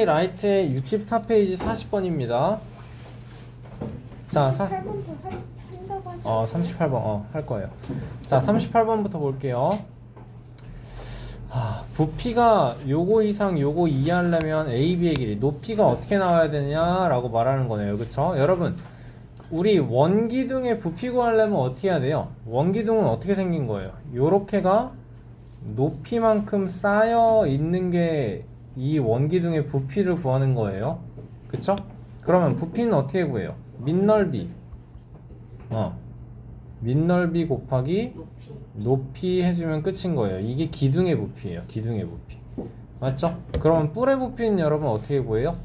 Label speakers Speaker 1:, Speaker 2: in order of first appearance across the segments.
Speaker 1: 하이라이트의 64페이지 40번입니다. 자, 38번 할 거예요. 자, 38번부터 볼게요. 부피가 요거 이상 요거 이하려면 AB의 길이, 높이가 어떻게 나와야 되냐라고 말하는 거네요. 그쵸? 여러분, 우리 원기둥의 부피 구하려면 어떻게 해야 돼요? 원기둥은 어떻게 생긴 거예요? 요렇게가 높이만큼 쌓여 있는 게 이 원기둥의 부피를 구하는 거예요. 그쵸? 그러면 부피는 어떻게 구해요? 밑넓이 밑넓이 곱하기 높이 해주면 끝인 거예요. 이게 기둥의 부피예요. 기둥의 부피. 맞죠? 그러면 뿔의 부피는 여러분 어떻게 구해요?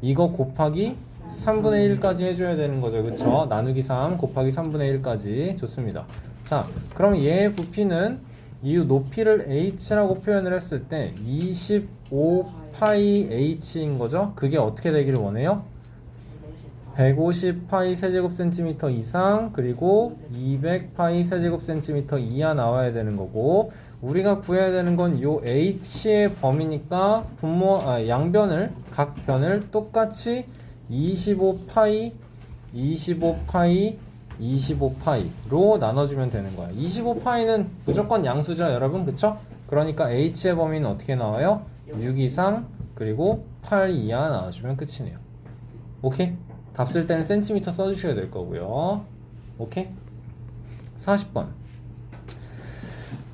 Speaker 1: 이거 곱하기 3분의 1까지 해줘야 되는 거죠. 그쵸? 나누기 3 곱하기 3분의 1까지. 좋습니다. 자, 그럼 얘의 부피는 이 높이를 h라고 표현을 했을 때 25파이 h인 거죠. 그게 어떻게 되기를 원해요? 150파이 세제곱센티미터 이상, 그리고 200파이 세제곱센티미터 이하 나와야 되는 거고, 우리가 구해야 되는 건 요 h의 범위니까 양변을, 각 변을 똑같이 25파이 25파이로 나눠주면 되는 거야. 25파이는 무조건 양수죠, 여러분. 그쵸? 그러니까 h의 범위는 어떻게 나와요? 6 이상 그리고 8 이하 나와주면 끝이네요. 오케이? 답 쓸 때는 센티미터 써주셔야 될 거고요. 오케이? 40번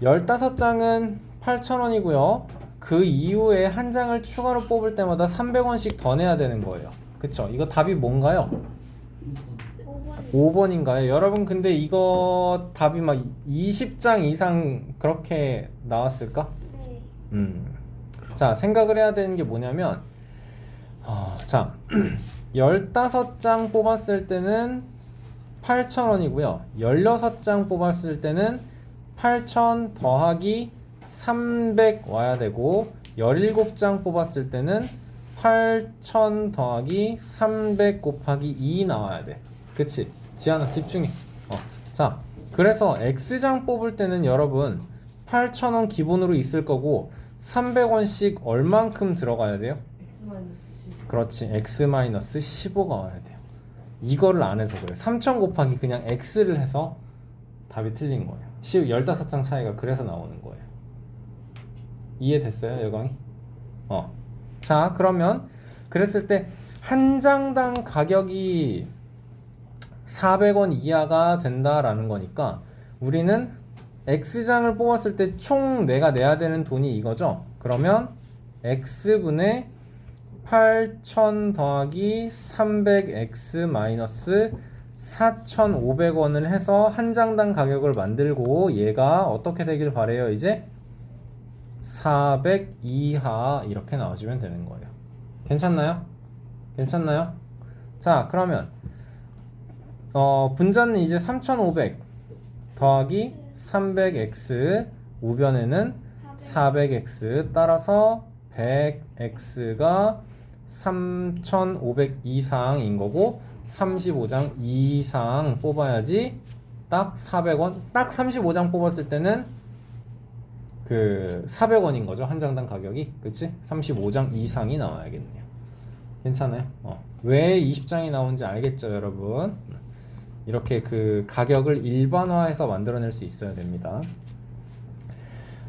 Speaker 1: 15장은 8,000원이고요 그 이후에 한 장을 추가로 뽑을 때마다 300원씩 더 내야 되는 거예요. 그쵸? 이거 답이 뭔가요? 5번인가요? 여러분, 근데 이거 답이 막 20장 이상 그렇게 나왔을까?
Speaker 2: 네.
Speaker 1: 자, 생각을 해야 되는 게 뭐냐면, 자, 15장 뽑았을 때는 8,000원이고요 16장 뽑았을 때는 8,000 더하기 300 와야 되고, 17장 뽑았을 때는 8,000 더하기 300 곱하기 2 나와야 돼. 그치? 지안아, 집중해. 자, 그래서 X장 뽑을 때는 여러분 8,000원 기본으로 있을 거고 300원씩 얼만큼 들어가야 돼요? 그렇지, X-15가 와야 돼요. 이거를 안 해서 그래. 3,000 곱하기 그냥 X를 해서 답이 틀린 거예요. 15장 차이가 그래서 나오는 거예요. 이해됐어요, 여강이? 자, 그러면 그랬을 때 한 장당 가격이 400원 이하가 된다라는 거니까 우리는 X장을 뽑았을 때 총 내가 내야 되는 돈이 이거죠. 그러면 X분의 8,000 더하기 300X 마이너스 4,500원을 해서 한 장당 가격을 만들고, 얘가 어떻게 되길 바래요? 이제 400 이하 이렇게 나와주면 되는 거예요. 괜찮나요? 괜찮나요? 자, 그러면 분자는 이제 3,500 더하기 300x, 우변에는 400x, 따라서 100x가 3,500 이상인 거고 35장 이상 뽑아야지 딱 400원, 딱 35장 뽑았을 때는 그 400원인 거죠. 한 장당 가격이. 그치? 35장 이상이 나와야겠네요. 괜찮아요? 왜 20장이 나오는지 알겠죠, 여러분? 이렇게 그 가격을 일반화해서 만들어낼 수 있어야 됩니다.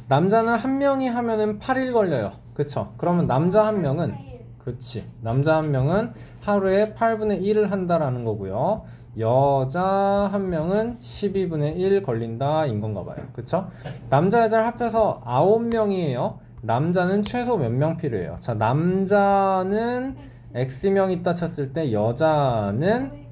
Speaker 1: 남자는 한 명이 하면은 8일 걸려요. 그쵸? 그러면 남자 한 명은, 그치, 남자 한 명은 하루에 8분의 1을 한다라는 거고요. 여자 한 명은 12분의 1 걸린다 인 건가 봐요. 그쵸? 남자 여자를 합해서 9명이에요. 남자는 최소 몇 명 필요해요? 자, 남자는 X명 있다 쳤을 때 여자는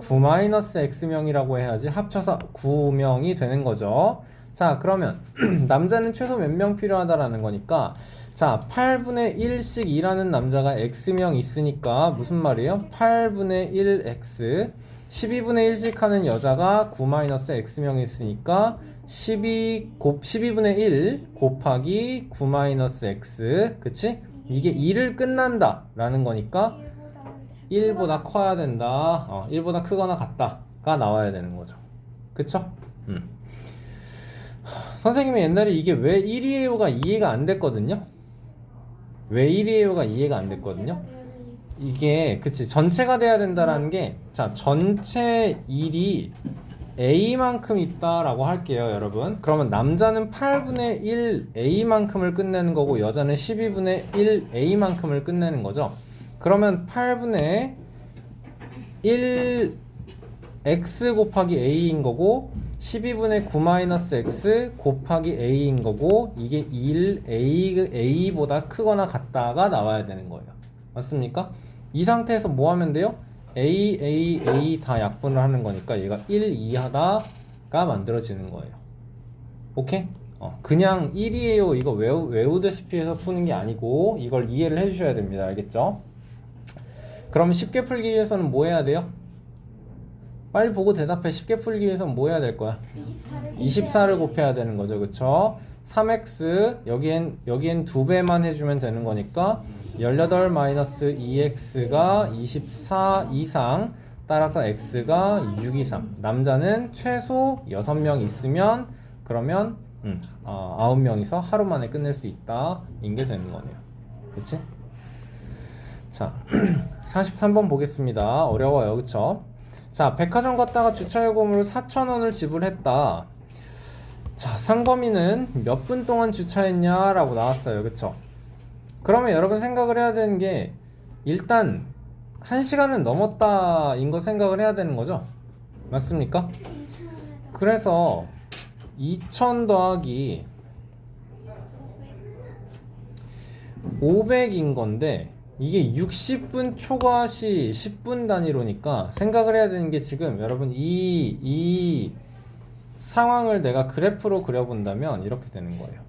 Speaker 1: 9-X명이라고 해야지 합쳐서 9명이 되는 거죠. 자, 그러면 남자는 최소 몇 명 필요하다라는 거니까, 자, 8분의 1씩 일하는 남자가 X명 있으니까 무슨 말이에요? 8분의 1X, 12분의 1씩 하는 여자가 9-X명이 있으니까 12분의 1 곱하기 9-X, 그치? 이게 1을 끝난다 라는 거니까 1보다 커야 된다, 1보다 크거나 같다가 나와야 되는 거죠. 그쵸? 선생님이 옛날에 이게 왜 1이에요가 이해가 안 됐거든요. 왜 1이에요가 이해가 안 됐거든요. 이게 그치 전체가 돼야 된다라는 게 자 전체 1이 A만큼 있다라고 할게요 여러분. 그러면 남자는 8분의 1 A만큼을 끝내는 거고 여자는 12분의 1 A만큼을 끝내는 거죠. 그러면 8분의 1 X 곱하기 A인 거고 12분의 9 마이너스 X 곱하기 A인 거고 이게 1 A보다 크거나 같다가 나와야 되는 거예요. 맞습니까? 이 상태에서 뭐 하면 돼요? A 다 약분을 하는 거니까 얘가 1 이하다가 만들어지는 거예요. 오케이? 그냥 1이에요 이거 외우다시피 해서 푸는 게 아니고 이걸 이해를 해주셔야 됩니다. 알겠죠? 그럼 쉽게 풀기 위해서는 뭐 해야 돼요? 빨리 보고 대답해. 쉽게 풀기 위해서는 뭐 해야 될 거야? 24를 곱해야 되는 거죠. 그쵸? 3x 여기엔 2배만 해주면 되는 거니까 18 마이너스 2x가 24 이상 따라서 x가 6 이상 남자는 최소 6명 있으면 그러면 9명이서 하루 만에 끝낼 수 있다 인 게 되는 거네요. 그치? 자 43번 보겠습니다. 어려워요. 그쵸? 자 백화점 갔다가 주차요금으로 4,000원을 지불했다. 자 상범이는 몇 분 동안 주차했냐 라고 나왔어요. 그쵸? 그러면 여러분 생각을 해야 되는 게 일단 1시간은 넘었다 인 거 생각을 해야 되는 거죠. 맞습니까? 그래서 2000 더하기 500인 건데 이게 60분 초과시 10분 단위로니까 생각을 해야 되는 게 지금 여러분 이 상황을 내가 그래프로 그려본다면 이렇게 되는 거예요.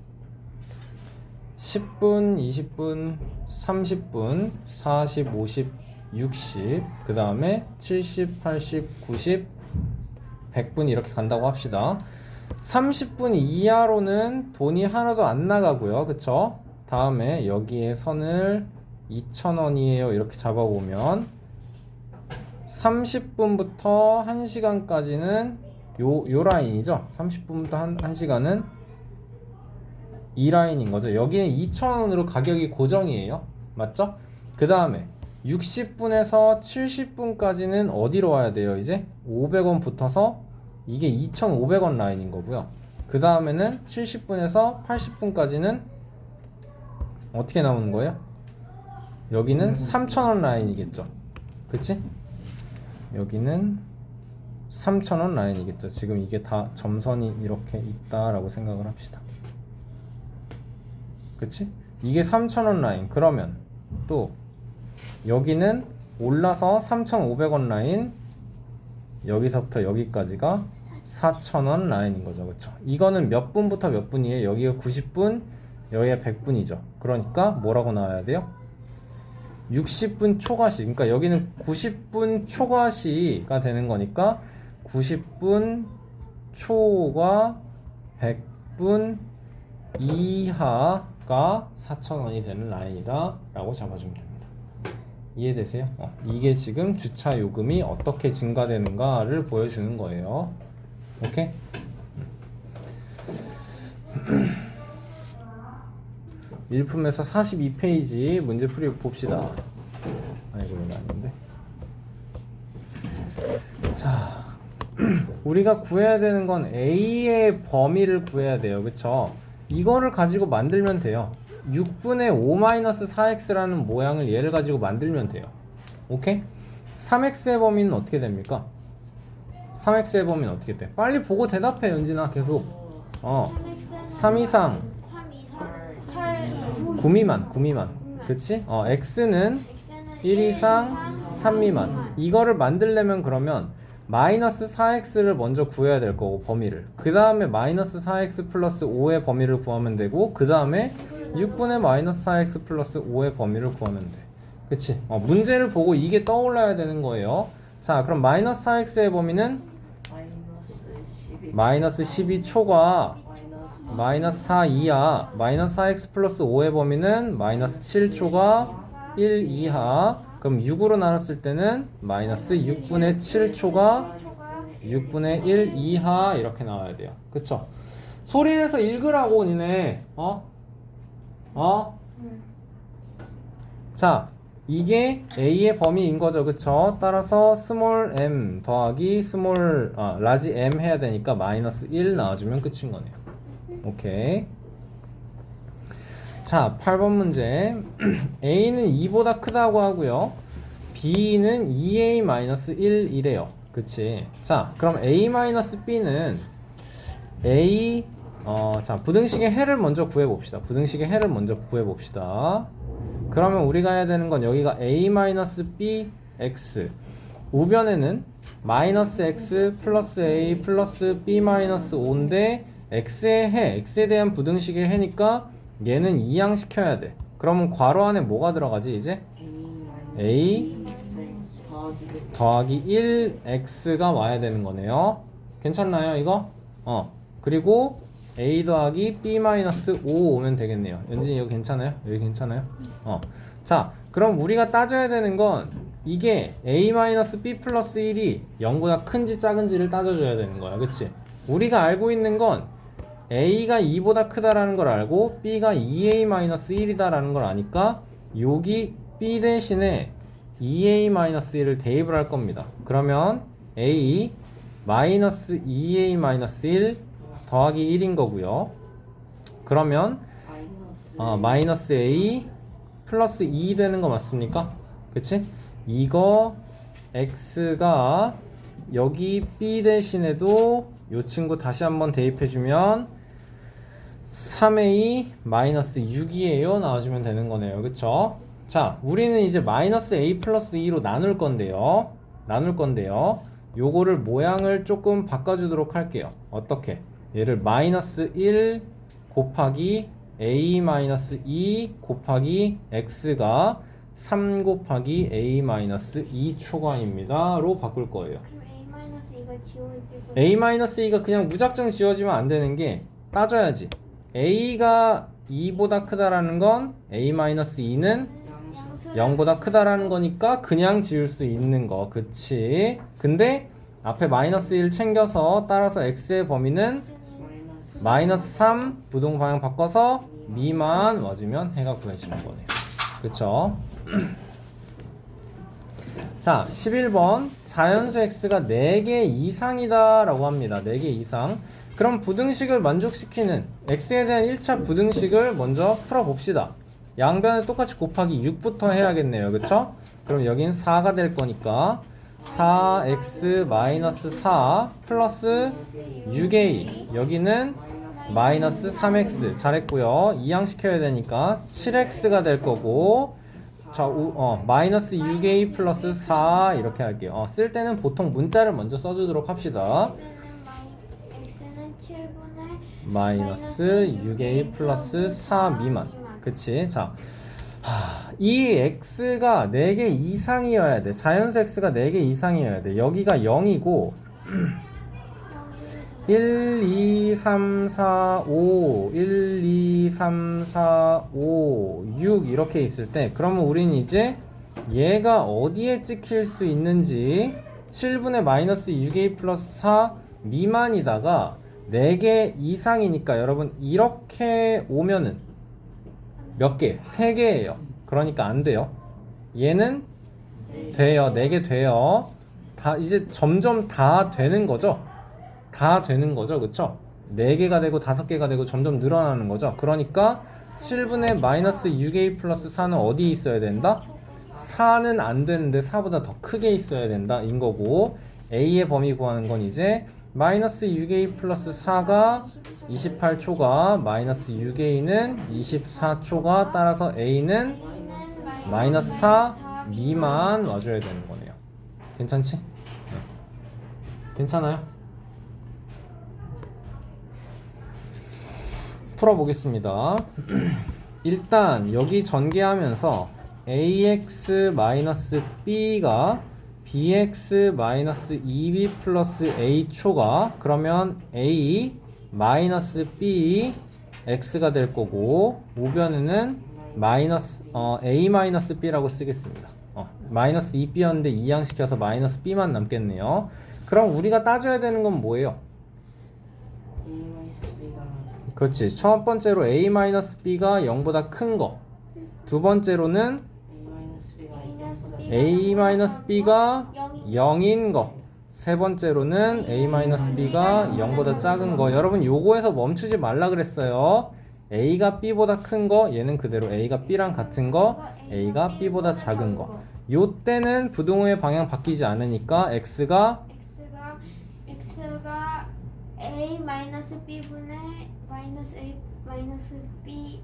Speaker 1: 10분, 20분, 30분, 40, 50, 60, 그 다음에 70, 80, 90, 100분 이렇게 간다고 합시다. 30분 이하로는 돈이 하나도 안 나가고요. 그쵸? 다음에 여기에 선을 2,000원이에요 이렇게 잡아보면 30분부터 1시간까지는 요 라인이죠. 30분부터 1시간은 이 라인인 거죠. 여기는 2,000원으로 가격이 고정이에요. 맞죠? 그 다음에 60분에서 70분까지는 어디로 와야 돼요? 이제 500원 붙어서 이게 2,500원 라인인 거고요. 그 다음에는 70분에서 80분까지는 어떻게 나오는 거예요? 여기는 3,000원 라인이겠죠. 그치? 여기는 3,000원 라인이겠죠. 지금 이게 다 점선이 이렇게 있다라고 생각을 합시다. 그치? 이게 3,000원 라인. 그러면 또 여기는 올라서 3,500원 라인, 여기서부터 여기까지가 4,000원 라인인 거죠. 그쵸? 이거는 몇 분부터 몇 분이에요? 여기가 90분, 여기가 100분이죠. 그러니까 뭐라고 나와야 돼요? 60분 초과시. 그러니까 여기는 90분 초과시가 되는 거니까 90분 초과 100분 이하가 4,000원이 되는 라인이다 라고 잡아주면 됩니다. 이해되세요? 이게 지금 주차 요금이 어떻게 증가되는가를 보여주는 거예요. 오케이? 일품에서 42페이지 문제풀이 봅시다. 아이고 이거 아닌데. 자 우리가 구해야 되는 건 A의 범위를 구해야 돼요. 그쵸? 이거를 가지고 만들면 돼요. 6분의 5-4x라는 모양을 얘를 가지고 만들면 돼요. 오케이? 3x의 범위는 어떻게 됩니까? 3x의 범위는 어떻게 돼? 빨리 보고 대답해 연진아. 계속 3 이상 9 미만 그치? x는 1 이상 3 미만. 이거를 만들려면 그러면 마이너스 4x를 먼저 구해야 될 거고 범위를, 그 다음에 마이너스 4x 플러스 5의 범위를 구하면 되고, 그 다음에 6분의 마이너스 4x 플러스 5의 범위를 구하면 돼. 그치? 문제를 보고 이게 떠올라야 되는 거예요. 자 그럼 마이너스 4x의 범위는 마이너스 12 초과 마이너스 4 이하, 마이너스 4x 플러스 5의 범위는 마이너스 7 초과 1 이하. 그럼 6으로 나눴을 때는 마이너스 6분의 7 초과 6분의 1 이하 이렇게 나와야 돼요. 그쵸? 소리내서 읽으라고 니네. 자, 이게 A의 범위인 거죠. 그쵸? 따라서 스몰 m 더하기 라지 m 해야 되니까 마이너스 1 나와주면 끝인 거네요. 오케이. 자, 8번 문제. A는 2보다 크다고 하고요. B는 2A-1이래요. 그치? 자, 그럼 A-B는 자, 부등식의 해를 먼저 구해봅시다. 부등식의 해를 먼저 구해봅시다. 그러면 우리가 해야 되는 건 여기가 A-B X 우변에는 마이너스 X 플러스 A 플러스 B-5인데 X의 해, X에 대한 부등식의 해니까 얘는 이항시켜야 돼. 그러면 괄호 안에 뭐가 들어가지 이제? A 더하기 1X가 와야 되는 거네요. 괜찮나요 이거? 그리고 A 더하기 B-5 오면 되겠네요. 연진이 이거 괜찮아요? 여기 괜찮아요? 자, 그럼 우리가 따져야 되는 건 이게 A-B 플러스 1이 0보다 큰지 작은지를 따져줘야 되는 거야. 그치? 우리가 알고 있는 건 A가 2보다 크다라는 걸 알고 B가 2A-1이다라는 걸 아니까 여기 B 대신에 2A-1을 대입을 할 겁니다. 그러면 A 마이너스 2A-1 더하기 1인 거고요. 그러면 마이너스 A 플러스 2 되는 거 맞습니까? 그치? 이거 X가 여기 B 대신에도 요 친구 다시 한번 대입해주면 3A 마이너스 6이에요 나와주면 되는 거네요. 그쵸? 자, 우리는 이제 마이너스 A 플러스 2로 나눌 건데요. 요거를 모양을 조금 바꿔주도록 할게요. 어떻게? 얘를 마이너스 1 곱하기 A 마이너스 2 곱하기 X가 3 곱하기 A 마이너스 2 초과입니다 로 바꿀 거예요.
Speaker 2: 그럼 A-2가 지워지고
Speaker 1: A 마이너스 2가 그냥 무작정 지워지면 안 되는 게 따져야지. A가 2보다 크다라는 건 A 마이너스 2는 0보다 크다라는 거니까 그냥 지울 수 있는 거. 그치? 근데 앞에 마이너스 1 챙겨서 따라서 X의 범위는 마이너스 3 부동 방향 바꿔서 미만 와주면 해가 구해지는 거네요. 그쵸? 자, 11번 자연수 x가 4개 이상이다 라고 합니다. 4개 이상. 그럼 부등식을 만족시키는 x에 대한 1차 부등식을 먼저 풀어봅시다. 양변을 똑같이 곱하기 6부터 해야겠네요. 그쵸? 그럼 여긴 4가 될 거니까 4x-4 플러스 6a 여기는 마이너스 3x 잘했고요. 이항시켜야 되니까 7x가 될 거고 자, 마이너스 6a 플러스 4 이렇게 할게요. 쓸 때는 보통 문자를 먼저 써주도록 합시다.
Speaker 2: X는 7분의
Speaker 1: 마이너스 6a 플러스 4 미만. 그치? 자, 이 x가 4개 이상이어야 돼. 자연수 x가 4개 이상이어야 돼. 여기가 0이고 1, 2, 3, 4, 5 1, 2, 3, 4, 5, 6 이렇게 있을 때 그러면 우리는 이제 얘가 어디에 찍힐 수 있는지 7분의 마이너스 6a 플러스 4 미만이다가 4개 이상이니까 여러분 이렇게 오면은 몇 개? 3개예요. 그러니까 안 돼요. 얘는 돼요. 4개 돼요. 다 이제 점점 다 되는 거죠. 다 되는 거죠. 그쵸? 4개가 되고 5개가 되고 점점 늘어나는 거죠. 그러니까 7분의 마이너스 6a 플러스 4는 어디에 있어야 된다? 4는 안 되는데 4보다 더 크게 있어야 된다 인 거고 a의 범위 구하는 건 이제 마이너스 6a 플러스 4가 28초가 마이너스 6a는 24초가 따라서 a는 마이너스 4 미만 와줘야 되는 거네요. 괜찮지? 네. 괜찮아요? 풀어보겠습니다. 일단 여기 전개하면서 ax-b가 bx-2b 플러스 a초가 그러면 a 마이너스 b x가 될 거고 우변에는 마이너스 a 마이너스 b라고 쓰겠습니다. 마이너스 2b였는데 이항시켜서 마이너스 b만 남겠네요. 그럼 우리가 따져야 되는 건 뭐예요? 그렇지. 첫 번째로 a-b가 0보다 큰 거. 두 번째로는 a-b가
Speaker 2: 0이
Speaker 1: 0인 거. 세 번째로는 a-b가 0보다 작은 거. 여러분 요거에서 멈추지 말라 그랬어요. a가 b보다 큰 거, 얘는 그대로 a가 b랑 같은 거, a가 b보다 작은 거. 요 때는 부등호의 방향 바뀌지 않으니까 x가
Speaker 2: x가 a 마이너스 b분의 마이너스 a 마이너스 b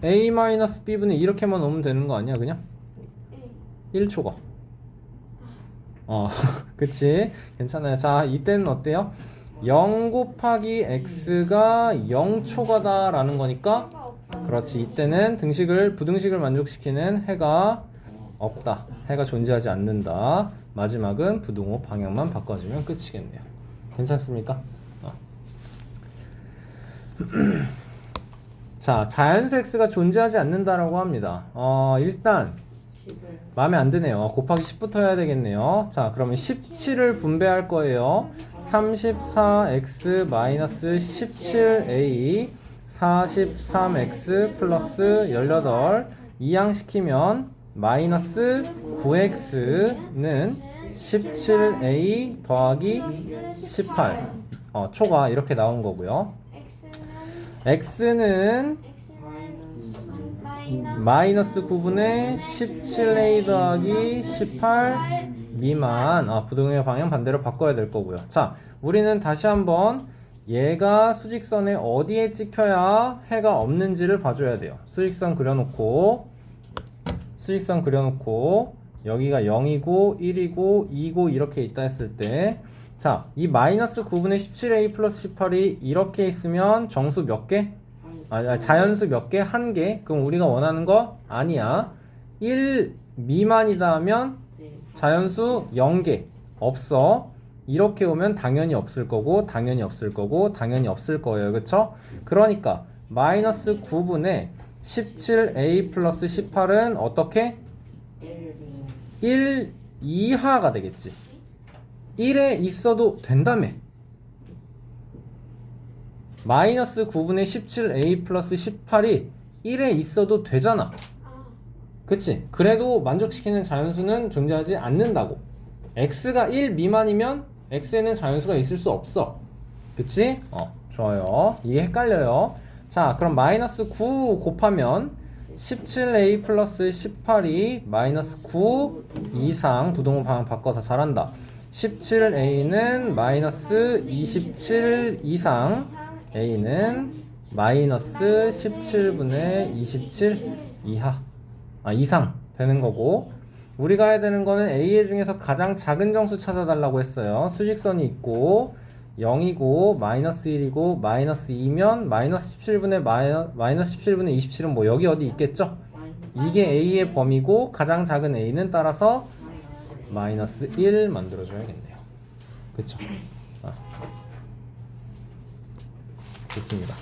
Speaker 1: a-b분의 이렇게만 오면 되는 거 아니야 그냥? 1초가. 그치? 괜찮아요. 자, 이때는 어때요? 0 곱하기 x가 0초가다 라는 거니까 그렇지. 이때는 부등식을 만족시키는 해가 없다. 해가 존재하지 않는다. 마지막은 부등호 방향만 바꿔주면 끝이겠네요. 괜찮습니까? 자, 자연수 x가 존재하지 않는다라고 합니다. 일단 마음에 안 드네요. 곱하기 10부터 해야 되겠네요. 자, 그러면 17을 분배할 거예요. 34x-17a 43x 플러스 18 이항시키면 마이너스 9x는 17a 더하기 18 초가 이렇게 나온 거고요. x는 마이너스 9분의 17a 더하기 18 미만. 부등호의 방향 반대로 바꿔야 될 거고요. 자, 우리는 다시 한번 얘가 수직선에 어디에 찍혀야 해가 없는지를 봐줘야 돼요. 수직선 그려놓고 여기가 0이고 1이고 2고 이렇게 있다 했을 때, 자, 이 마이너스 9분의 17a 플러스 18이 이렇게 있으면 정수 몇 개? 자연수 몇 개? 한 개? 그럼 우리가 원하는 거? 아니야. 1 미만이다 하면 자연수 0개. 없어. 이렇게 오면 당연히 없을 거고 당연히 없을 거고 당연히 없을 거예요. 그쵸? 그러니까 마이너스 9분의 17a 플러스 18은 어떻게? 1 이하가 되겠지. 1에 있어도 된다며. 마이너스 9분의 17a 플러스 18이 1에 있어도 되잖아. 그치? 그래도 만족시키는 자연수는 존재하지 않는다고. x가 1 미만이면 x에는 자연수가 있을 수 없어. 그치? 좋아요. 이게 헷갈려요. 자, 그럼 마이너스 9 곱하면 17a 플러스 18이 마이너스 9 이상 부등호 방향 바꿔서 잘한다. 17a는 마이너스 27 이상, a는 마이너스 17분의 27 이상 되는 거고, 우리가 해야 되는 거는 a의 중에서 가장 작은 정수 찾아달라고 했어요. 수직선이 있고 0이고 마이너스 1이고 마이너스 2면 마이너스 17분의 마이너스 17분의 27은 뭐 여기 어디 있겠죠? 이게 a의 범위고 가장 작은 a는 따라서 마이너스 1 만들어줘야겠네요. 그쵸? 좋습니다.